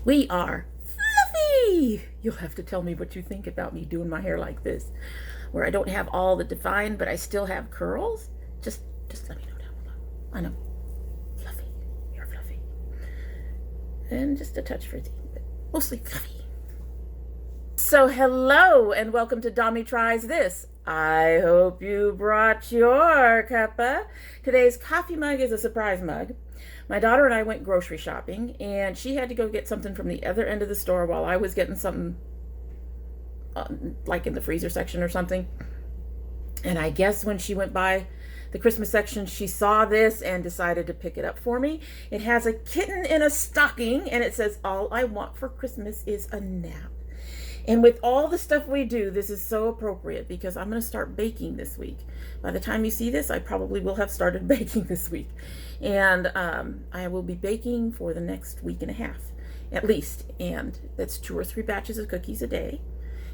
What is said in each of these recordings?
We are fluffy. You'll have to tell me what you think about me doing my hair like this, where I don't have all the defined, but I still have curls. Just let me know down below. I know. Fluffy. You're fluffy. And just a touch frizzy, but mostly fluffy. So hello and welcome to domytriesthis. I hope you brought your cuppa. Today's coffee mug is a surprise mug. My daughter and I went grocery shopping, and she had to go get something from the other end of the store while I was getting something like in the freezer section or something. And I guess when she went by the Christmas section, she saw this and decided to pick it up for me. It has a kitten in a stocking, and it says, "All I want for Christmas is a nap." And with all the stuff we do, this is so appropriate because I'm going to start baking this week. By the time you see this, I probably will have started baking this week. And I will be baking for the next week and a half, at least. And that's 2 or 3 batches of cookies a day.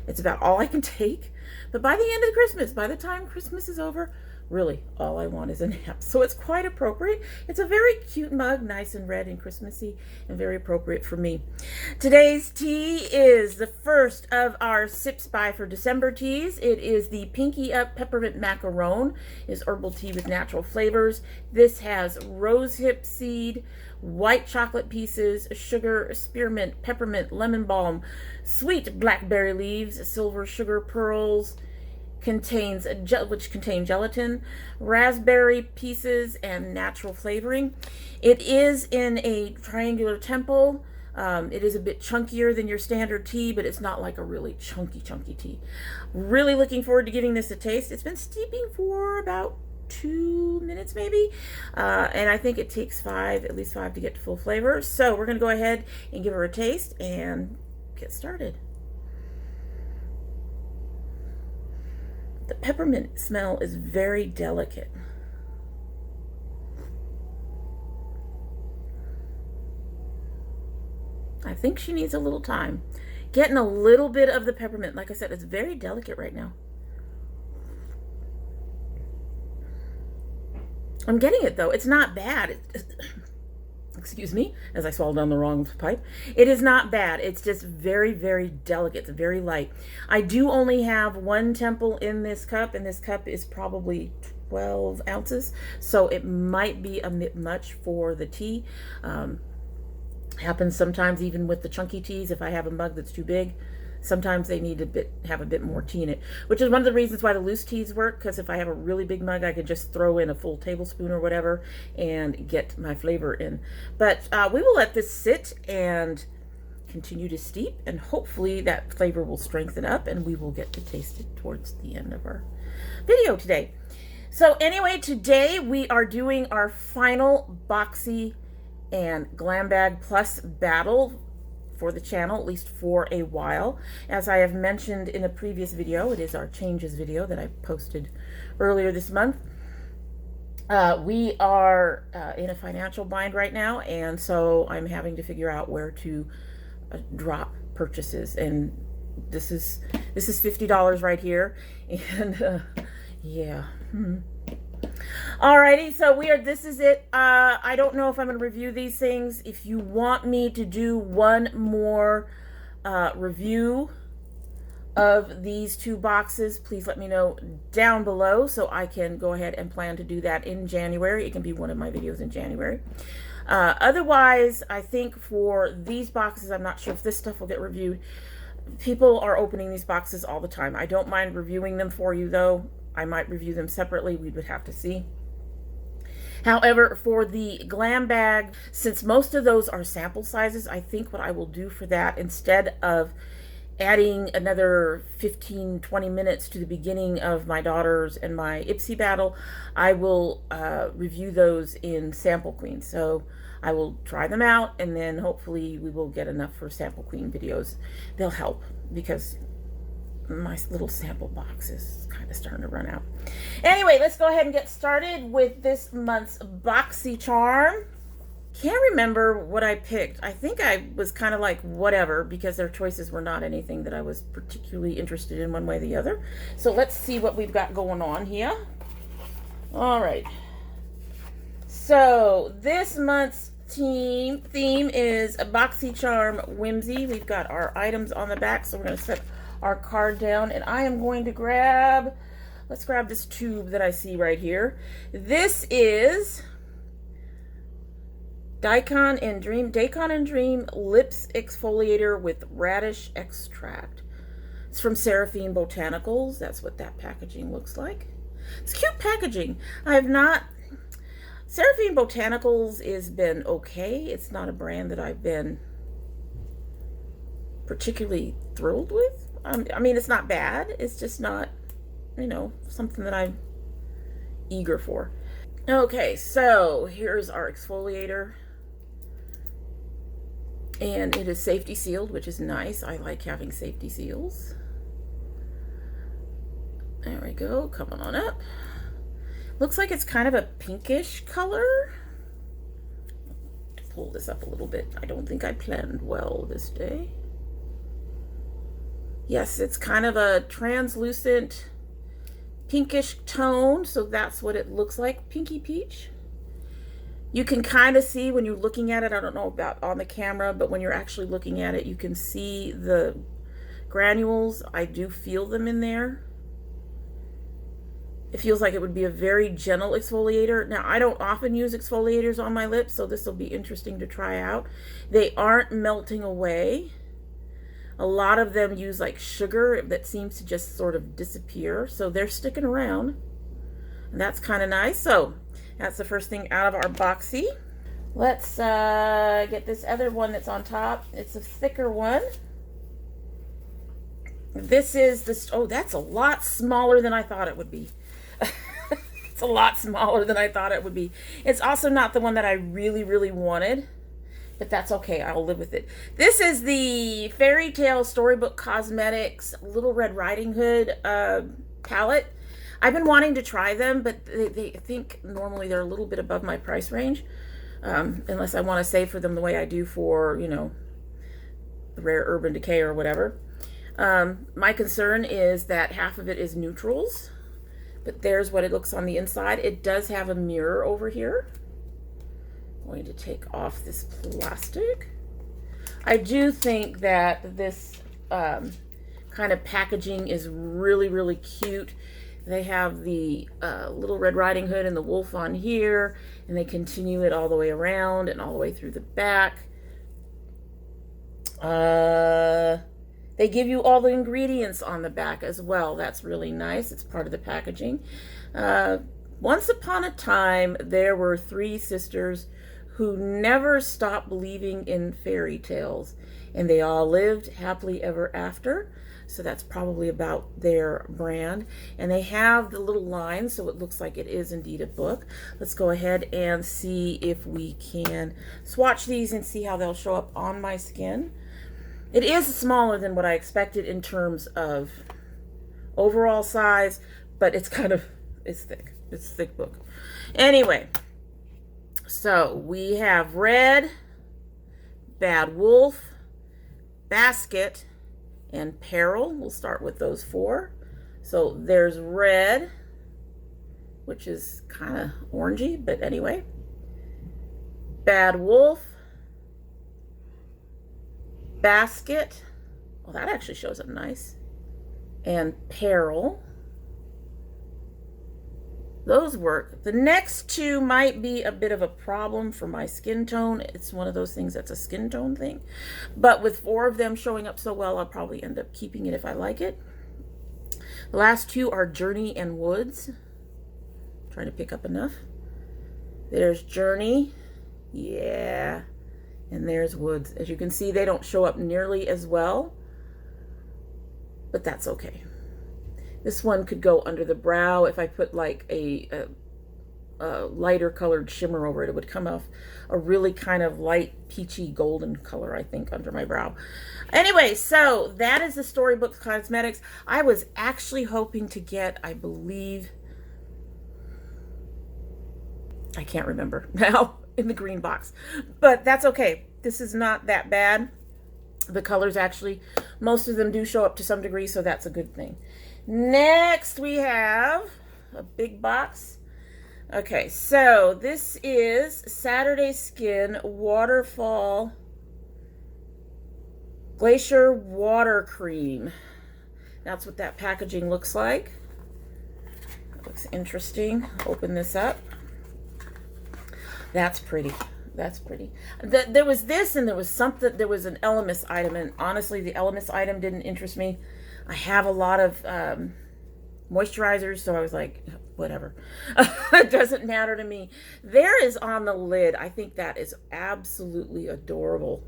It's about all I can take. But by the end of Christmas, by the time Christmas is over, really, all I want is a nap. So it's quite appropriate. It's a very cute mug, nice and red and Christmassy, and very appropriate for me. Today's tea is the first of our Sips by for December teas. It is the Pinky Up Peppermint Macaron. It is herbal tea with natural flavors. This has rosehip seed, white chocolate pieces, sugar, spearmint, peppermint, lemon balm, sweet blackberry leaves, silver sugar pearls, which contain gelatin, raspberry pieces, and natural flavoring. It is in a triangular temple. It is a bit chunkier than your standard tea, but it's not like a really chunky tea. Really looking forward to giving this a taste. It's been steeping for about 2 minutes maybe, and I think it takes at least five to get to full flavor. So we're going to go ahead and give her a taste and get started. The peppermint smell is very delicate. I think she needs a little time. Getting a little bit of the peppermint, like I said, it's very delicate right now. I'm getting it though. It's not bad. Excuse me, as I swallowed down the wrong pipe. It is not bad. It's just very, very delicate. It's very light. I do only have 1 temple in this cup, and this cup is probably 12 ounces, so it might be a bit much for the tea. Happens sometimes even with the chunky teas. If I have a mug that's too big, sometimes they need have a bit more tea in it, which is one of the reasons why the loose teas work, because if I have a really big mug, I can just throw in a full tablespoon or whatever and get my flavor in. But we will let this sit and continue to steep, and hopefully that flavor will strengthen up and we will get to taste it towards the end of our video today. So anyway, today we are doing our final Boxy and Glam Bag Plus battle for the channel, at least for a while. As I have mentioned in a previous video, it is our changes video that I posted earlier this month. We are in a financial bind right now, and so I'm having to figure out where to drop purchases, and this is $50 right here, and yeah. Alrighty, so this is it. I don't know if I'm going to review these things. If you want me to do one more review of these 2 boxes, please let me know down below so I can go ahead and plan to do that in January. It can be one of my videos in January. Otherwise, I think for these boxes, I'm not sure if this stuff will get reviewed. People are opening these boxes all the time. I don't mind reviewing them for you, though. I might review them separately. We would have to see. However, for the Glam Bag, since most of those are sample sizes, I think what I will do for that, instead of adding another 15-20 minutes to the beginning of my daughter's and my Ipsy battle, I will review those in Sample Queen. So I will try them out, and then hopefully we will get enough for Sample Queen videos. They'll help because my little sample box is kind of starting to run out. Anyway, let's go ahead and get started with this month's Boxycharm. Can't remember what I picked. I think I was kind of like whatever, because their choices were not anything that I was particularly interested in one way or the other. So let's see what we've got going on here. All right. So this month's theme is a Boxycharm Whimsy. We've got our items on the back, so we're going to set our card down, and I am going to grab, let's grab this tube that I see right here. This is Daikon and Dream Lips Exfoliator with Radish Extract. It's from Seraphine Botanicals. That's what that packaging looks like. It's cute packaging. Seraphine Botanicals has been okay. It's not a brand that I've been particularly thrilled with. I mean, it's not bad. It's just not, you know, something that I'm eager for. Okay, so here's our exfoliator. And it is safety sealed, which is nice. I like having safety seals. There we go. Coming on up. Looks like it's kind of a pinkish color. Pull this up a little bit. I don't think I planned well this day. Yes, it's kind of a translucent pinkish tone, so that's what it looks like. Pinky peach. You can kind of see when you're looking at it, I don't know about on the camera, but when you're actually looking at it, you can see the granules. I do feel them in there. It feels like it would be a very gentle exfoliator. Now, I don't often use exfoliators on my lips, so this will be interesting to try out. They aren't melting away. A lot of them use like sugar that seems to just sort of disappear, so they're sticking around. And that's kind of nice. So that's the first thing out of our boxy. Let's get this other one that's on top. It's a thicker one. This is this, oh, that's a lot smaller than I thought it would be. It's a lot smaller than I thought it would be. It's also not the one that I really, really wanted, but that's okay. I'll live with it. This is the Fairy Tale Storybook Cosmetics Little Red Riding Hood palette. I've been wanting to try them, but they think normally they're a little bit above my price range, unless I want to save for them the way I do for, you know, the Rare Urban Decay or whatever. My concern is that half of it is neutrals, but there's what it looks on the inside. It does have a mirror over here. I'm going to take off this plastic. I do think that this kind of packaging is really, really cute. They have the Little Red Riding Hood and the wolf on here, and they continue it all the way around and all the way through the back. They give you all the ingredients on the back as well. That's really nice. It's part of the packaging. Once upon a time, there were 3 sisters who never stopped believing in fairy tales, and they all lived happily ever after. So that's probably about their brand. And they have the little line, so it looks like it is indeed a book. Let's go ahead and see if we can swatch these and see how they'll show up on my skin. It is smaller than what I expected in terms of overall size, but it's kind of, it's thick. It's a thick book. Anyway, so we have Red, Bad Wolf, Basket, and Peril. We'll start with those 4. So there's Red, which is kind of orangey, but anyway. Bad Wolf, Basket. Well, that actually shows up nice. And Peril. Those work. The next 2 might be a bit of a problem for my skin tone. It's one of those things that's a skin tone thing. But with 4 of them showing up so well, I'll probably end up keeping it if I like it. The last 2 are Journey and Woods. Trying to pick up enough. There's Journey. Yeah. And there's Woods. As you can see, they don't show up nearly as well, but that's okay. This one could go under the brow. If I put like a lighter colored shimmer over it, it would come off a really kind of light peachy golden color, I think, under my brow. Anyway, so that is the Storybook Cosmetics. I was actually hoping to get, I believe, I can't remember now, in the green box, but that's okay. This is not that bad. The colors actually, most of them do show up to some degree, so that's a good thing. Next we have a big box Okay, so this is Saturday Skin Waterfall Glacier Water Cream. That's what that packaging looks like. It looks interesting. Open this up. That's pretty. That's pretty. There was this, and there was something. There was an Elemis item, and honestly, the Elemis item didn't interest me. I have a lot of moisturizers, so I was like, whatever. It doesn't matter to me. There is on the lid. I think that is absolutely adorable.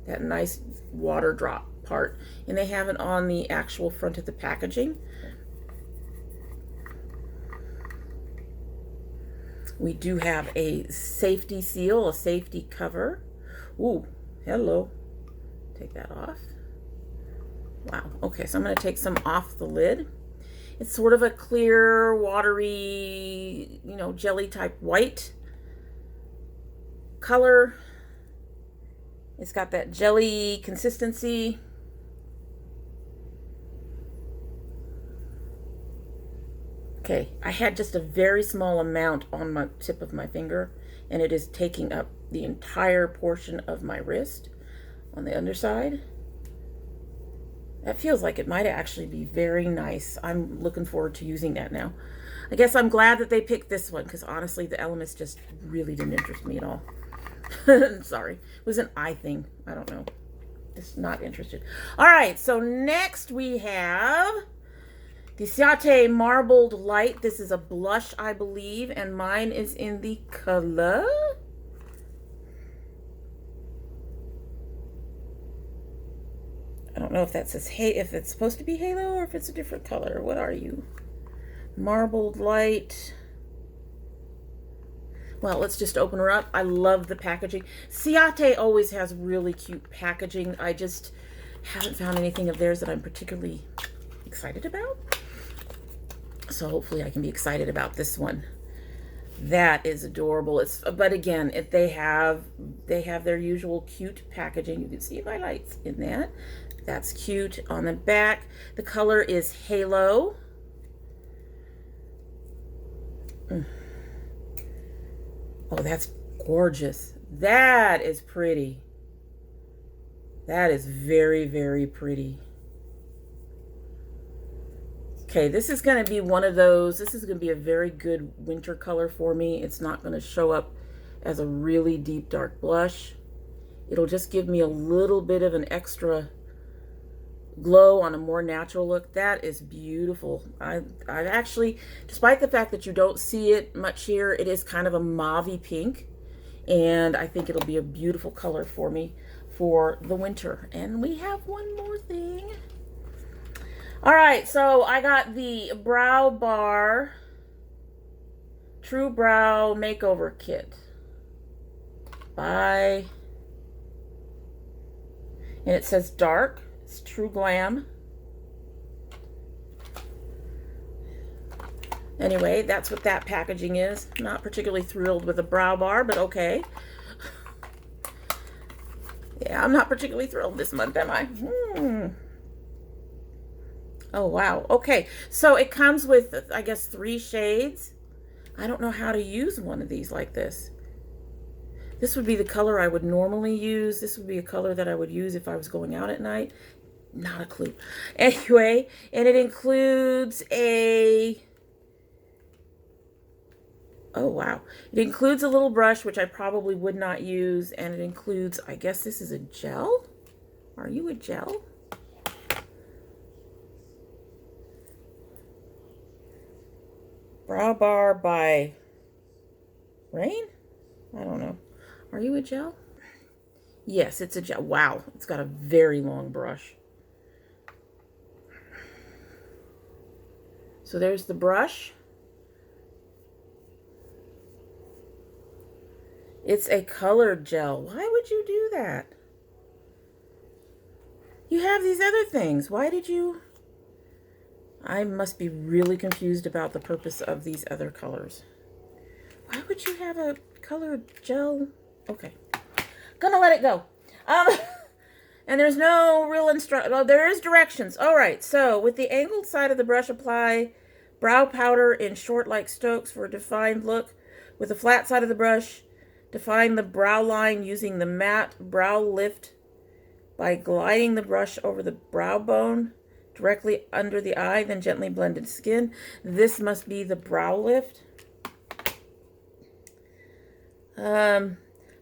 That nice water drop part, and they have it on the actual front of the packaging. We do have a safety seal, a safety cover. Ooh, hello. Take that off. Wow. Okay, so I'm going to take some off the lid. It's sort of a clear, watery, you know, jelly type white color. It's got that jelly consistency. Okay, I had just a very small amount on my tip of my finger, and it is taking up the entire portion of my wrist on the underside. That feels like it might actually be very nice. I'm looking forward to using that now. I guess I'm glad that they picked this one, because honestly, the Elemis just really didn't interest me at all. Sorry. It was an eye thing. I don't know. Just not interested. All right, so next we have the Ciate Marbled Light. This is a blush, I believe, and mine is in the color. I don't know if that says if it's supposed to be Halo or if it's a different color. What are you? Marbled Light. Well, let's just open her up. I love the packaging. Ciate always has really cute packaging. I just haven't found anything of theirs that I'm particularly excited about. So hopefully I can be excited about this one. That is adorable. But again, they have their usual cute packaging. You can see my lights in that. That's cute. On the back, the color is Halo. Oh, that's gorgeous. That is pretty. That is very, very pretty. Okay, this is going to be one of those. This is going to be a very good winter color for me. It's not going to show up as a really deep dark blush. It'll just give me a little bit of an extra glow on a more natural look. That is beautiful. I actually, despite the fact that you don't see it much here, it is kind of a mauve-y pink, and I think it'll be a beautiful color for me for the winter. And we have one more thing. All right, so I got the Brow Bar True Brow Makeover Kit and it says dark. It's True Glam. Anyway, that's what that packaging is. Not particularly thrilled with the brow bar, but okay. Yeah, I'm not particularly thrilled this month, am I? Oh, wow. Okay, so it comes with, I guess, 3 shades. I don't know how to use one of these like this. This would be the color I would normally use. This would be a color that I would use if I was going out at night. Not a clue. Anyway, and it includes a... Oh, wow. It includes a little brush, which I probably would not use, and it includes, I guess this is a gel? Are you a gel? Brow Bar by Rain? I don't know. Are you a gel? Yes, it's a gel. Wow, it's got a very long brush. So there's the brush. It's a colored gel. Why would you do that? You have these other things. Why did you... I must be really confused about the purpose of these other colors. Why would you have a colored gel? Okay. Gonna let it go. And there's no real instruction. Oh, there is directions. All right. So with the angled side of the brush, apply brow powder in short like strokes for a defined look. with the flat side of the brush, define the brow line using the matte brow lift by gliding the brush over the brow bone directly under the eye, then gently blended skin. This must be the brow lift.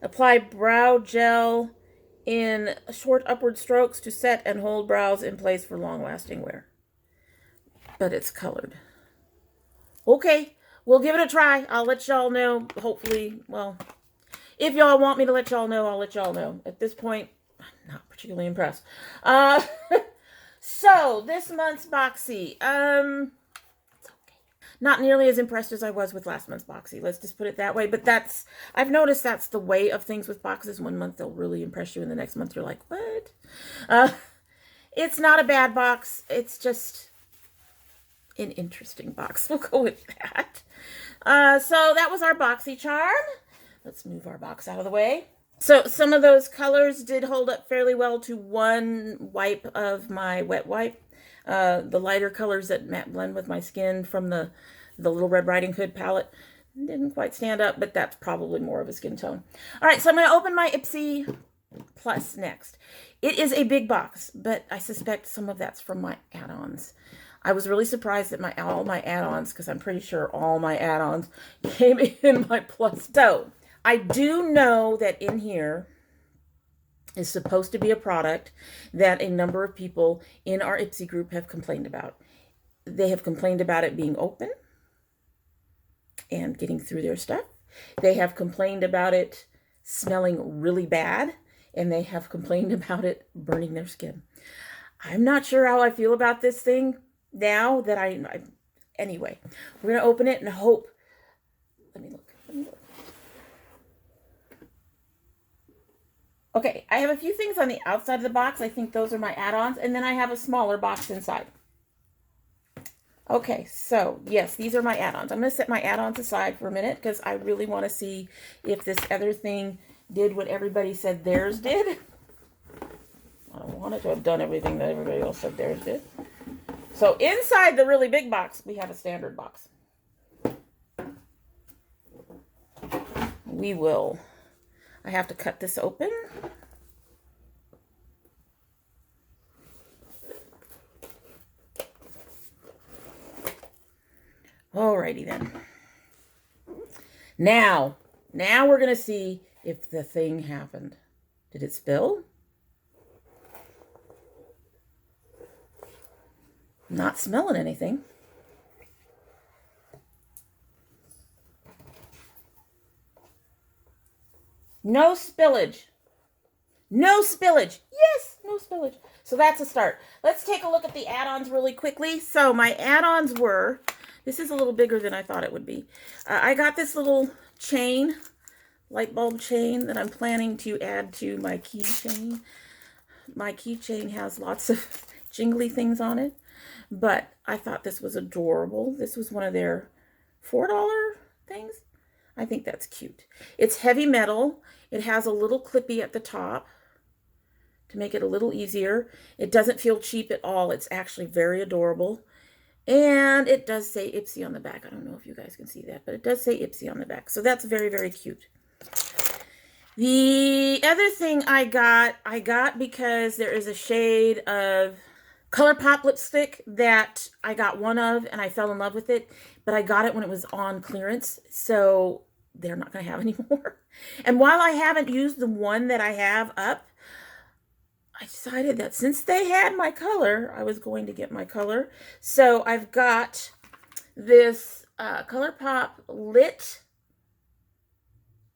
Apply brow gel in short upward strokes to set and hold brows in place for long-lasting wear. But it's colored. Okay, we'll give it a try. I'll let y'all know, hopefully. Well, if y'all want me to let y'all know, I'll let y'all know. At this point, I'm not particularly impressed. So, this month's Boxy. Not nearly as impressed as I was with last month's Boxy. Let's just put it that way. But I've noticed that's the way of things with boxes. One month they'll really impress you, and the next month you're like, what? It's not a bad box. It's just an interesting box. We'll go with that. So that was our Boxycharm. Let's move our box out of the way. So some of those colors did hold up fairly well to one wipe of my wet wipe. The lighter colors that matte blend with my skin from the Little Red Riding Hood palette didn't quite stand up, but that's probably more of a skin tone. All right, so I'm going to open my Ipsy Plus next. It is a big box, but I suspect some of that's from my add-ons. I was really surprised at all my add-ons, because I'm pretty sure all my add-ons came in my Plus. So I do know that in here is supposed to be a product that a number of people in our Ipsy group have complained about. They have complained about it being open and getting through their stuff. They have complained about it smelling really bad, and they have complained about it burning their skin. I'm not sure how I feel about this thing now that anyway, we're going to open it and hope. Let me look. Okay, I have a few things on the outside of the box. I think those are my add-ons. And then I have a smaller box inside. Okay, so yes, these are my add-ons. I'm going to set my add-ons aside for a minute because I really want to see if this other thing did what everybody said theirs did. I don't want it to have done everything that everybody else said theirs did. So inside the really big box, we have a standard box. I have to cut this open. Alrighty then. Now we're going to see if the thing happened. Did it spill? Not smelling anything. No spillage. No spillage. Yes, no spillage. So that's a start. Let's take a look at the add-ons really quickly. So my add-ons were, this is a little bigger than I thought it would be. I got this little chain, light bulb chain that I'm planning to add to my keychain. My keychain has lots of jingly things on it, but I thought this was adorable. This was one of their $4 things. I think that's cute. It's heavy metal. It has a little clippy at the top to make it a little easier. It doesn't feel cheap at all. It's actually very adorable. And it does say Ipsy on the back. I don't know if you guys can see that, but it does say Ipsy on the back. So that's very, very cute. The other thing I got because there is a shade of ColourPop lipstick that I got one of and I fell in love with it, but I got it when it was on clearance, so they're not going to have any more. And while I haven't used the one that I have up, I decided that since they had my color, I was going to get my color. So I've got this ColourPop Lit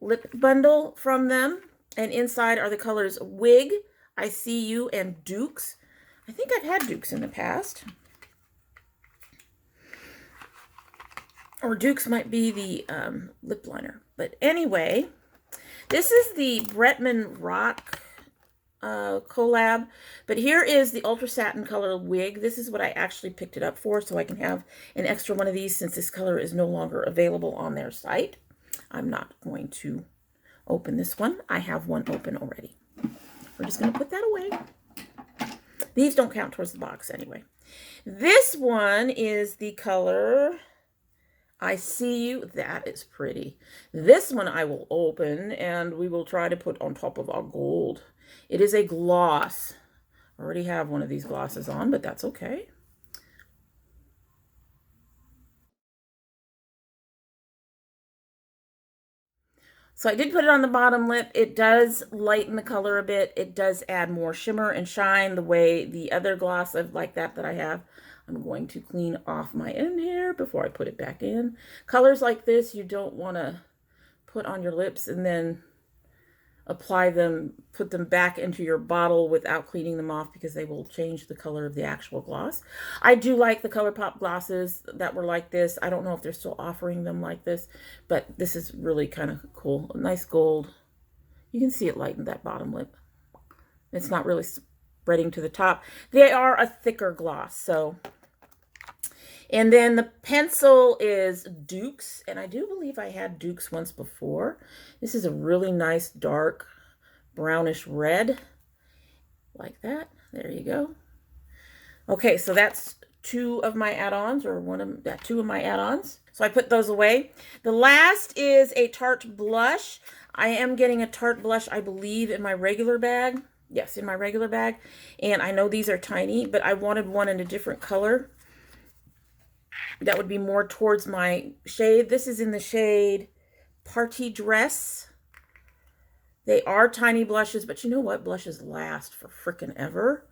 lip bundle from them. And inside are the colors Wig, I See You, and Dukes. I think I've had Dukes in the past. Or Dukes might be the lip liner. But anyway, this is the Bretman Rock collab. But here is the Ultra Satin color Wig. This is what I actually picked it up for, so I can have an extra one of these since this color is no longer available on their site. I'm not going to open this one. I have one open already. We're just going to put that away. These don't count towards the box anyway. This one is the color I see you. That is pretty. This one I will open and we will try to put on top of our gold. It is a gloss. I already have one of these glosses on, but that's okay. So I did put it on the bottom lip. It does lighten the color a bit. It does add more shimmer and shine the way the other gloss like that I have. I'm going to clean off my end here before I put it back in. Colors like this, you don't want to put on your lips and then apply them, put them back into your bottle without cleaning them off because they will change the color of the actual gloss. I do like the ColourPop glosses that were like this. I don't know if they're still offering them like this, but this is really kind of cool. A nice gold. You can see it lightened that bottom lip. It's not really spreading to the top. They are a thicker gloss, so. And then the pencil is Duke's, and I do believe I had Duke's once before. This is a really nice dark brownish red, like that. There you go. Okay, so that's two of my add-ons, or two of my add-ons. So I put those away. The last is a Tarte blush. I am getting a Tarte blush, I believe, in my regular bag. Yes, in my regular bag. And I know these are tiny, but I wanted one in a different color that would be more towards my shade. This is in the shade Party Dress. They are tiny blushes, but you know what? Blushes last for frickin' ever.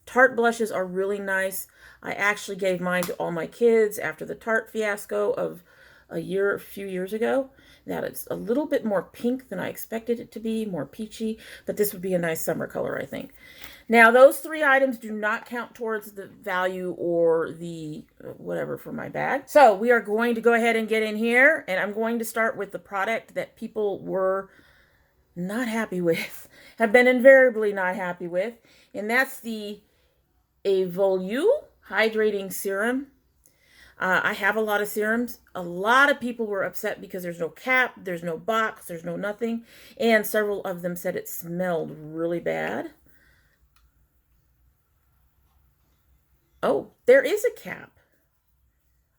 Tarte blushes are really nice. I actually gave mine to all my kids after the Tarte fiasco of a few years ago. That it's a little bit more pink than I expected it to be, more peachy, but this would be a nice summer color, I think. Now, those three items do not count towards the value or the whatever for my bag. So we are going to go ahead and get in here, and I'm going to start with the product that people were not happy with, have been invariably not happy with, and that's the awhile Hydrating Serum. I have a lot of serums. A lot of people were upset because there's no cap, there's no box, there's no nothing, and several of them said it smelled really bad. Oh, there is a cap.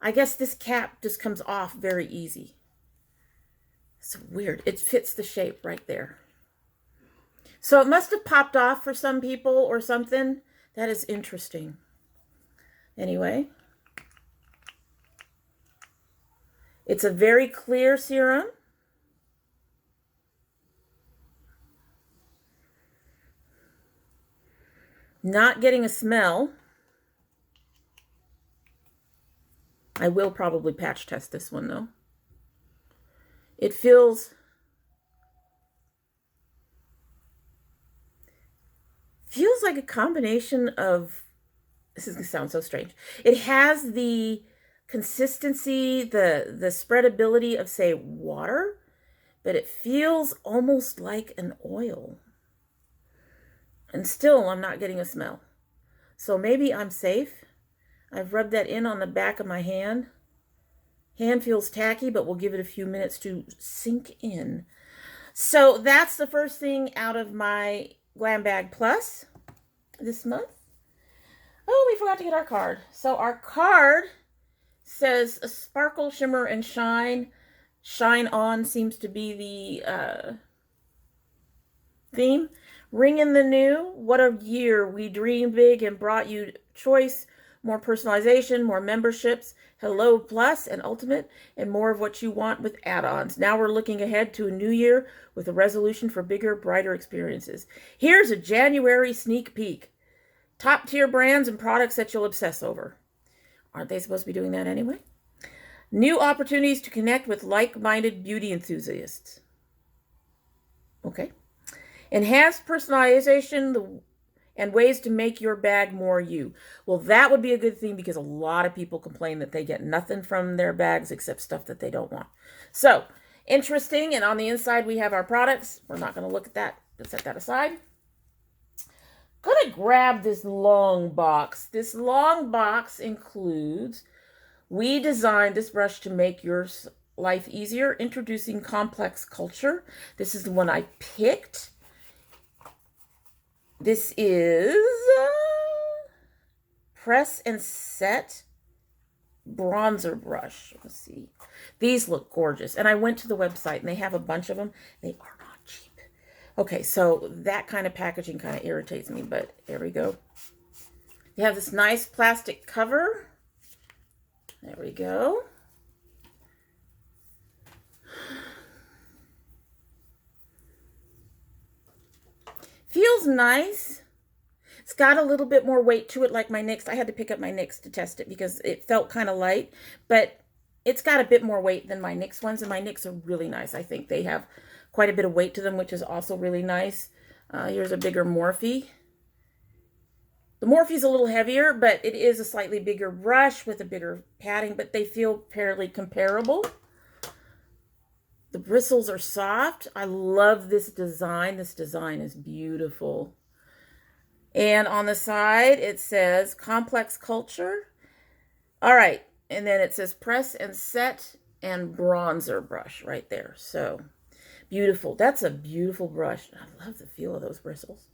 I guess this cap just comes off very easy. It's weird. It fits the shape right there. So it must have popped off for some people or something. That is interesting. Anyway, it's a very clear serum. Not getting a smell. I will probably patch test this one though. It feels like a combination of, this is going to sound so strange. It has the consistency, the spreadability of, say, water, but it feels almost like an oil. And still, I'm not getting a smell. So maybe I'm safe. I've rubbed that in on the back of my hand. Hand feels tacky, but we'll give it a few minutes to sink in. So that's the first thing out of my Glam Bag Plus this month. Oh, we forgot to get our card. So our card says sparkle, shimmer, and shine. Shine on seems to be the theme. Ring in the new. What a year. We dreamed big and brought you choice, more personalization, more memberships, Hello Plus and Ultimate, and more of what you want with add-ons. Now we're looking ahead to a new year with a resolution for bigger, brighter experiences. Here's a January sneak peek. Top tier brands and products that you'll obsess over. Aren't they supposed to be doing that anyway? New opportunities to connect with like-minded beauty enthusiasts. Okay. Enhanced personalization and ways to make your bag more you. Well, that would be a good thing because a lot of people complain that they get nothing from their bags except stuff that they don't want. So, interesting. And on the inside, we have our products. We're not going to look at that. Let's set that aside. Gonna grab this long box. This long box includes, we designed this brush to make your life easier, introducing complex culture. This is the one I picked. This is Press and Set bronzer brush. Let's see. These look gorgeous. And I went to the website and they have a bunch of them. They are not cheap. Okay, so that kind of packaging kind of irritates me, but there we go. You have this nice plastic cover. There we go. Feels nice. It's got a little bit more weight to it like my NYX. I had to pick up my NYX to test it because it felt kind of light, but it's got a bit more weight than my NYX ones, and my NYX are really nice. I think they have quite a bit of weight to them, which is also really nice. Here's a bigger Morphe. The Morphe's a little heavier, but it is a slightly bigger brush with a bigger padding, but they feel fairly comparable. The bristles are soft. I love this design. This design is beautiful. And on the side, it says Complex Culture. All right. And then it says Press and Set and Bronzer Brush right there. So beautiful. That's a beautiful brush. I love the feel of those bristles.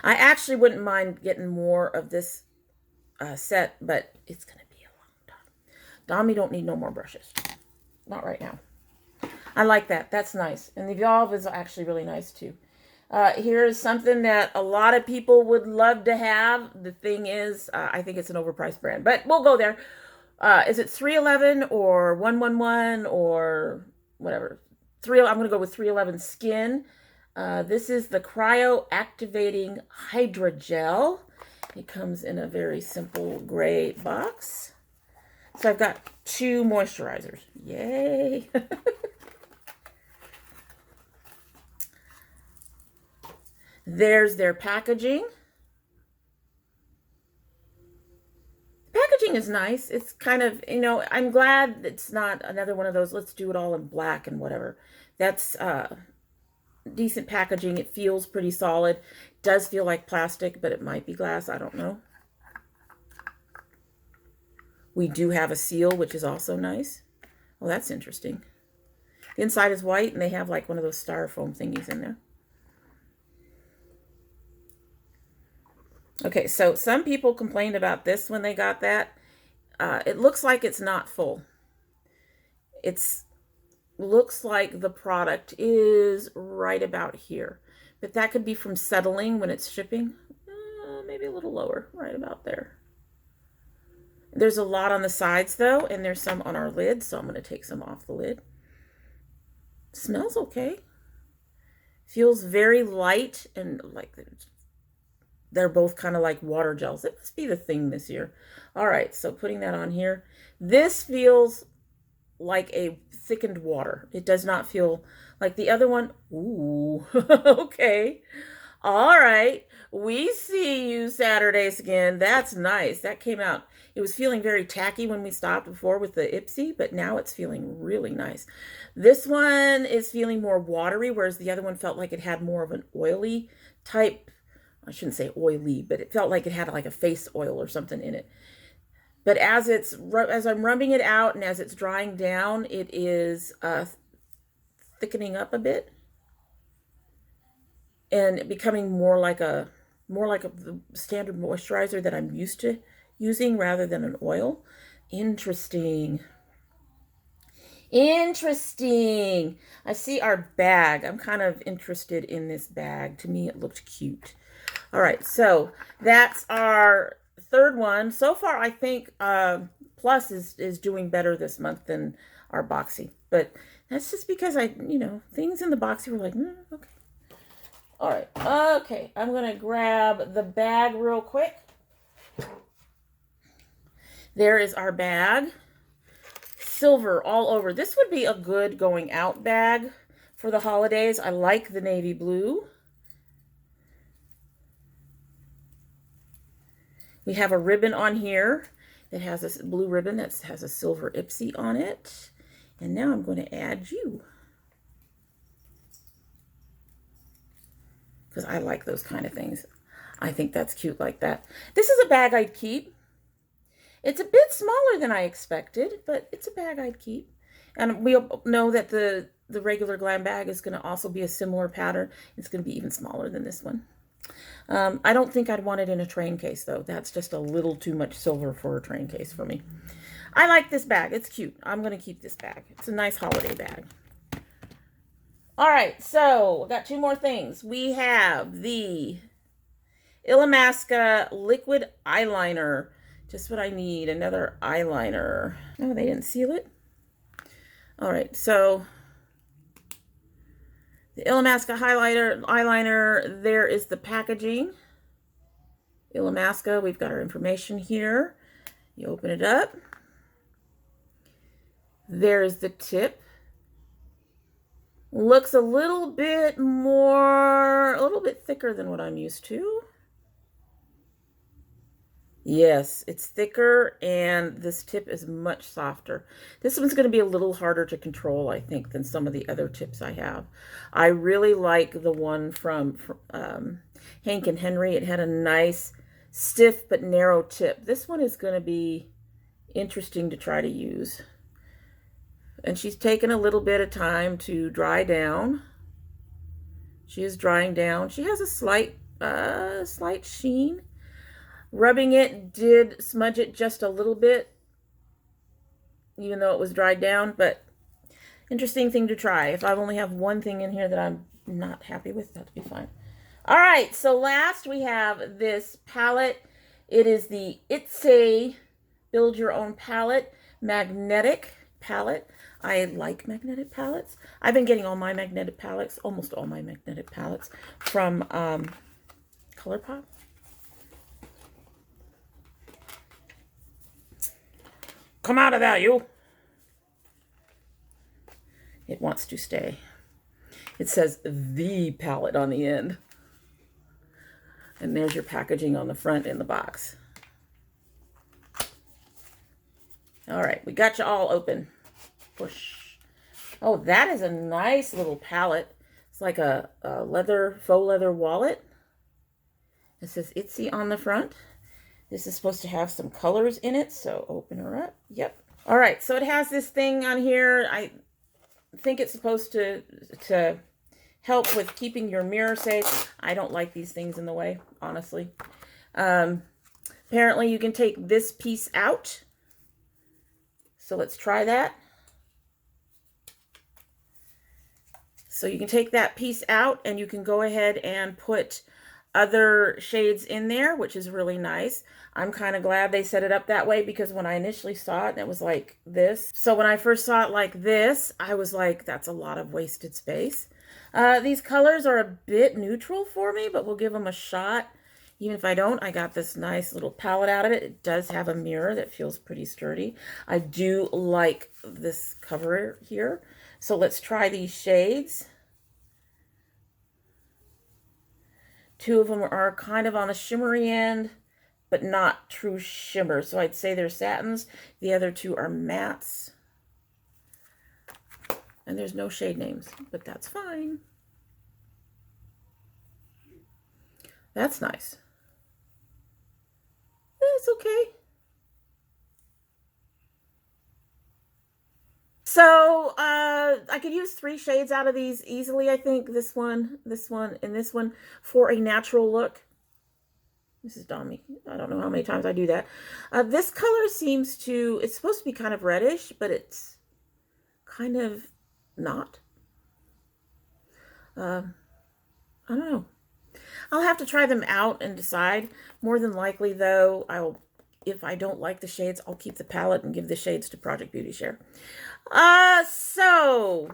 I actually wouldn't mind getting more of this set, but it's going to be a long time. Dommy don't need no more brushes. Not right now. I like that. That's nice. And the Evolve is actually really nice too. Here's something that a lot of people would love to have. The thing is, I think it's an overpriced brand, but we'll go there. Is it 311 or 111 or whatever? I'm going to go with 311 Skin. This is the Cryo-Activating Hydrogel. It comes in a very simple gray box. So I've got 2 moisturizers. Yay! There's their packaging. The packaging is nice. It's kind of, you know, I'm glad it's not another one of those, let's do it all in black and whatever. That's decent packaging. It feels pretty solid. It does feel like plastic, but it might be glass. I don't know. We do have a seal, which is also nice. Well, that's interesting. The inside is white, and they have like one of those styrofoam thingies in there. Okay, so some people complained about this when they got that. It looks like it's not full. Looks like the product is right about here. But that could be from settling when it's shipping. Maybe a little lower, right about there. There's a lot on the sides though, and there's some on our lid, so I'm going to take some off the lid. Smells okay. Feels very light and like they're both kind of like water gels. It must be the thing this year. All right, so putting that on here. This feels like a thickened water. It does not feel like the other one. Ooh, okay. All right. We see you Saturday Skin. That's nice. That came out. It was feeling very tacky when we stopped before with the Ipsy, but now it's feeling really nice. This one is feeling more watery, whereas the other one felt like it had more of an oily type. I shouldn't say oily, but it felt like it had like a face oil or something in it. But as I'm rubbing it out and as it's drying down, it is thickening up a bit and becoming more like the standard moisturizer that I'm used to using rather than an oil. Interesting. Interesting. I see our bag. I'm kind of interested in this bag. To me, it looked cute. All right, so that's our third one. So far, I think Plus is doing better this month than our Boxy. But that's just because things in the Boxy were like, okay. All right, okay. I'm going to grab the bag real quick. There is our bag. Silver all over. This would be a good going out bag for the holidays. I like the navy blue. We have a ribbon on here that has a blue ribbon that has a silver Ipsy on it. And now I'm going to add you. Because I like those kind of things. I think that's cute like that. This is a bag I'd keep. It's a bit smaller than I expected, but it's a bag I'd keep. And we know that the regular Glam bag is going to also be a similar pattern. It's going to be even smaller than this one. I don't think I'd want it in a train case, though. That's just a little too much silver for a train case for me. I like this bag. It's cute. I'm going to keep this bag. It's a nice holiday bag. All right, so got two more things. We have the Illamasqua liquid eyeliner. Just what I need, another eyeliner. Oh, they didn't seal it. All right, so the Illamasqua eyeliner, there is the packaging. Illamasqua, we've got our information here. You open it up. There's the tip. Looks a little bit thicker than what I'm used to. Yes, it's thicker, and this tip is much softer. This one's going to be a little harder to control, I think, than some of the other tips I have. I really like the one from Hank and Henry. It had a nice, stiff but narrow tip. This one is going to be interesting to try to use. And she's taken a little bit of time to dry down. She is drying down. She has a slight sheen. Rubbing it did smudge it just a little bit, even though it was dried down, but interesting thing to try. If I only have one thing in here that I'm not happy with, that'll be fine. All right, so last we have this palette. It is the Itse Build Your Own Palette Magnetic Palette. I like magnetic palettes. I've been getting all my magnetic palettes, almost all my magnetic palettes, from ColourPop. Come out of that, you. It wants to stay. It says the palette on the end. And there's your packaging on the front in the box. All right, we got you all open. Push. Oh, that is a nice little palette. It's like a faux leather wallet. It says Itsy on the front. This is supposed to have some colors in it, so open her up. Yep. All right, so it has this thing on here. I think it's supposed to help with keeping your mirror safe. I don't like these things in the way, honestly. Apparently, you can take this piece out. So let's try that. So you can take that piece out, and you can go ahead and put other shades in there, which is really nice. I'm kind of glad they set it up that way, because when I initially saw it, it was like this. So when I first saw it like this, I was like, that's a lot of wasted space. These colors are a bit neutral for me, but we'll give them a shot. Even if I don't, I got this nice little palette out of it. It does have a mirror that feels pretty sturdy. I do like this cover here. So let's try these shades. Two of them are kind of on the shimmery end, but not true shimmer. So I'd say they're satins. The other two are mattes. And there's no shade names, but that's fine. That's nice. It's okay. So I could use 3 shades out of these easily, I think. This one, and this one for a natural look. This is Dommy. I don't know how many times I do that. This color seems to, it's supposed to be kind of reddish, but it's kind of not. I don't know. I'll have to try them out and decide. More than likely, though, if I don't like the shades, I'll keep the palette and give the shades to Project Beauty Share. I still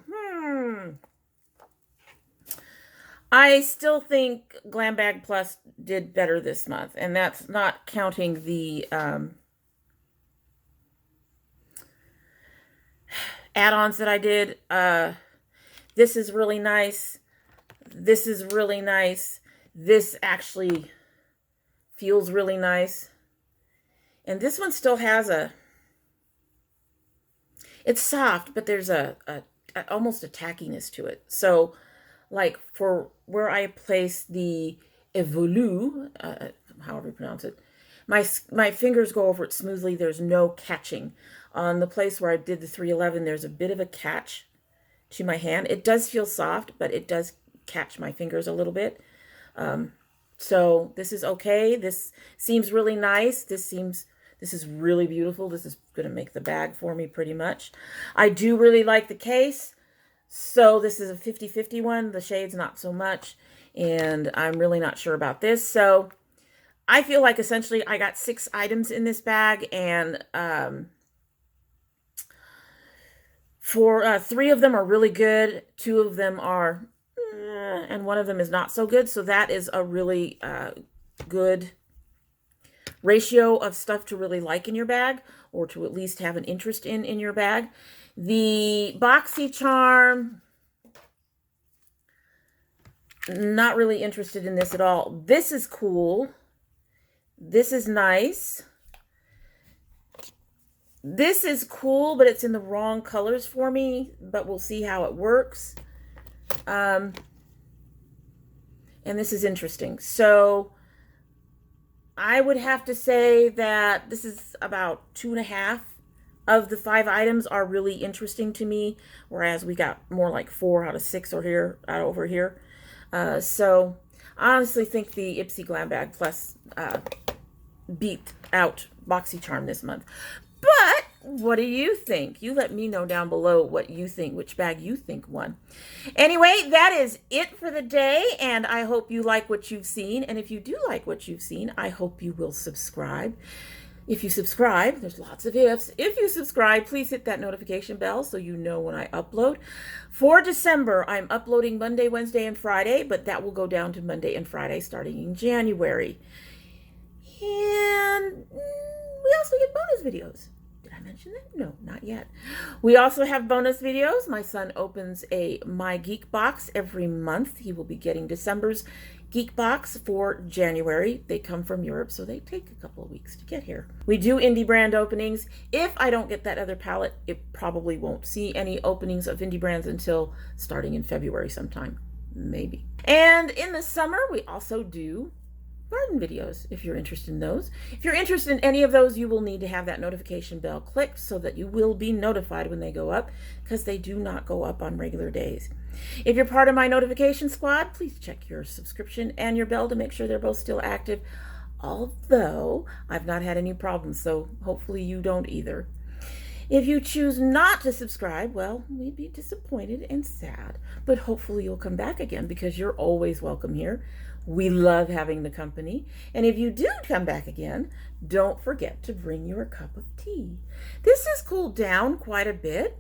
think Glam Bag Plus did better this month, and that's not counting the add-ons that I did. This is really nice. This is really nice. This actually feels really nice. And this one still has it's soft, but there's almost a tackiness to it. So, like for where I place the Evolu, however you pronounce it, my fingers go over it smoothly. There's no catching. On the place where I did the 311, there's a bit of a catch to my hand. It does feel soft, but it does catch my fingers a little bit. So this is okay. This seems really nice. This seems This is really beautiful. This is going to make the bag for me pretty much. I do really like the case. So this is a 50-50 one. The shade's not so much. And I'm really not sure about this. So I feel like essentially I got 6 items in this bag. And for 3 of them are really good. 2 of them are, and 1 of them is not so good. So that is a really good ratio of stuff to really like in your bag, or to at least have an interest in your bag. The Boxycharm, not really interested in this at all. This is cool. This is nice. This is cool, but it's in the wrong colors for me, but we'll see how it works. And this is interesting. So I would have to say that this is about 2.5 of the 5 items are really interesting to me, whereas we got more like 4 out of 6 over here. So I honestly think the Ipsy Glam Bag Plus beat out Boxycharm this month. But what do you think? You let me know down below what you think, which bag you think won. Anyway, that is it for the day, and I hope you like what you've seen. And if you do like what you've seen, I hope you will subscribe. If you subscribe, there's lots of ifs. If you subscribe, please hit that notification bell so you know when I upload. For December, I'm uploading Monday, Wednesday, and Friday, but that will go down to Monday and Friday starting in January. And we also get bonus videos. Did I mention that? No, not yet. We also have bonus videos. My son opens a My Geek box every month. He will be getting December's Geek box for January. They come from Europe, so they take a couple of weeks to get here. We do indie brand openings. If I don't get that other palette, it probably won't see any openings of indie brands until starting in February sometime, maybe. And in the summer, we also do garden videos, if you're interested in those. If you're interested in any of those, you will need to have that notification bell clicked so that you will be notified when they go up, because they do not go up on regular days. If you're part of my notification squad, please check your subscription and your bell to make sure they're both still active, although I've not had any problems, so hopefully you don't either. If you choose not to subscribe, well, we'd be disappointed and sad, but hopefully you'll come back again, because you're always welcome here. We love having the company. And if you do come back again, don't forget to bring your cup of tea. This has cooled down quite a bit.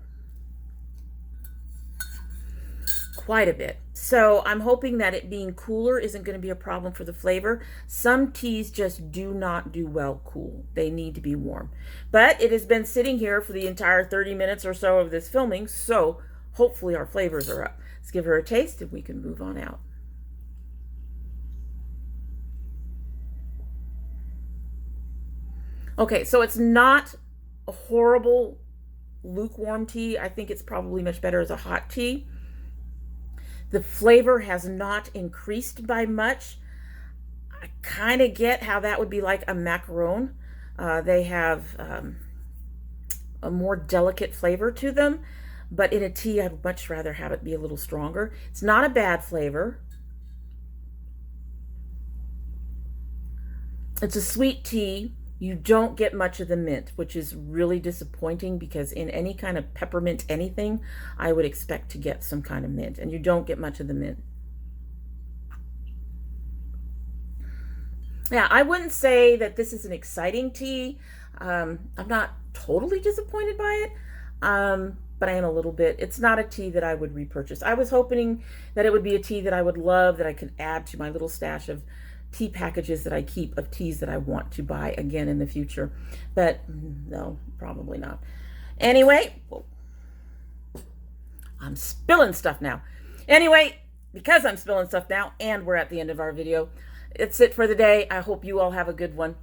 So I'm hoping that it being cooler isn't going to be a problem for the flavor. Some teas just do not do well cool. They need to be warm. But it has been sitting here for the entire 30 minutes or so of this filming, so hopefully our flavors are up. Let's give her a taste and we can move on out. Okay, so it's not a horrible lukewarm tea. I think it's probably much better as a hot tea. The flavor has not increased by much. I kind of get how that would be like a macaron. They have a more delicate flavor to them, but in a tea, I'd much rather have it be a little stronger. It's not a bad flavor. It's a sweet tea. You don't get much of the mint, which is really disappointing, because in any kind of peppermint anything, I would expect to get some kind of mint, and you don't get much of the mint. Yeah, I wouldn't say that this is an exciting tea. I'm not totally disappointed by it, but I am a little bit. It's not a tea that I would repurchase. I was hoping that it would be a tea that I would love, that I could add to my little stash of tea packages that I keep of teas that I want to buy again in the future, but no, probably not. Anyway, I'm spilling stuff now. Anyway, because I'm spilling stuff now and we're at the end of our video, it's it for the day. I hope you all have a good one.